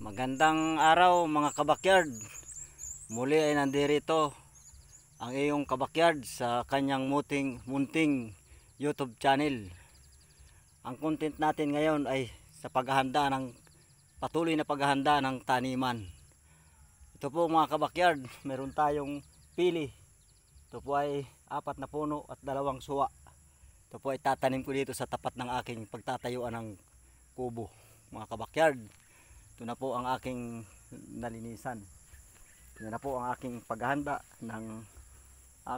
Magandang araw mga kabakyard. Muli ay nandirito ang iyong kabakyard sa kanyang munting YouTube channel. Ang content natin ngayon ay sa patuloy na paghahanda ng taniman. Ito po mga kabakyard, meron tayong pili. Ito po ay 4 na puno at 2 suwa. Ito po ay tatanim ko dito sa tapat ng aking pagtatayuan ng kubo mga kabakyard. Ito na po ang aking nalinisan. Ito na po ang aking paghahanda ng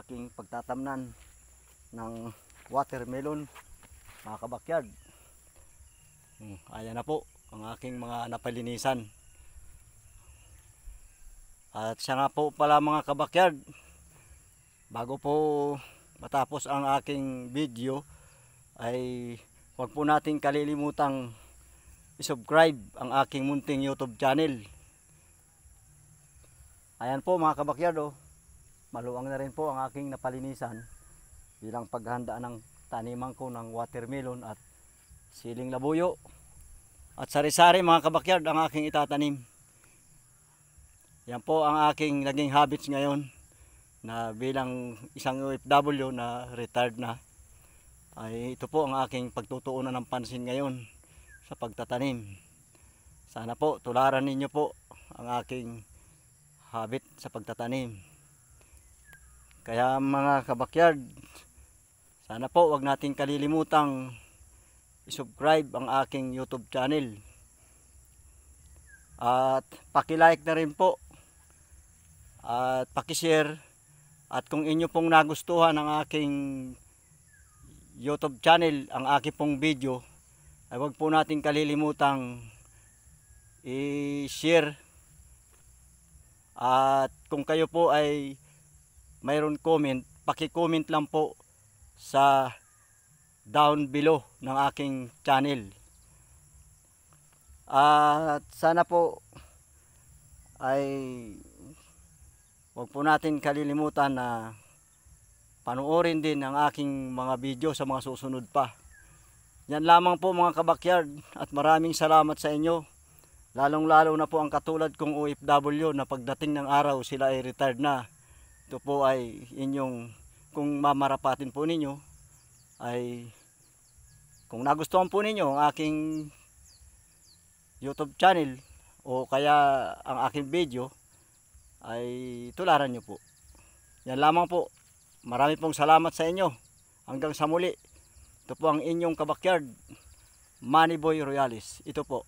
aking pagtatamnan ng watermelon mga kabakyard. Ayan na po ang aking mga napalinisan. At siya nga po pala mga kabakyard, bago po matapos ang aking video ay huwag po natin kalilimutang i-subscribe ang aking munting YouTube channel. Ayan po mga kabakyard, maluwang na rin po ang aking napalinisan bilang paghahanda ng taniman ko ng watermelon at siling labuyo at sari-sari mga kabakyard ang aking itatanim. Yan po ang aking naging habits ngayon na bilang isang OFW na retired na, ay ito po ang aking pagtutuunan ng pansin ngayon sa pagtatanim. Sana po tularan ninyo po ang aking habit sa pagtatanim. Kaya mga kabakyard, sana po wag nating kalilimutang i-subscribe ang aking YouTube channel. At paki-like na rin po at paki-share. At kung inyo pong nagustuhan ang aking YouTube channel, ang aking pong video, ay huwag po natin kalilimutang i-share. At kung kayo po ay mayroon comment, paki-comment lang po sa down below ng aking channel. At sana po ay huwag po natin kalilimutan na panoorin din ang aking mga video sa mga susunod pa. Yan lamang po mga kabakyard, at maraming salamat sa inyo. Lalong lalo na po ang katulad kong OFW na pagdating ng araw sila ay retired na. Ito po ay inyong, kung mamarapatin po ninyo, ay kung nagustuhan po ninyo ang aking YouTube channel o kaya ang aking video, ay tularan nyo po. Yan lamang po. Marami pong salamat sa inyo. Hanggang sa muli. Ito po ang inyong kabakyard, Manny Boy Royales. Ito po.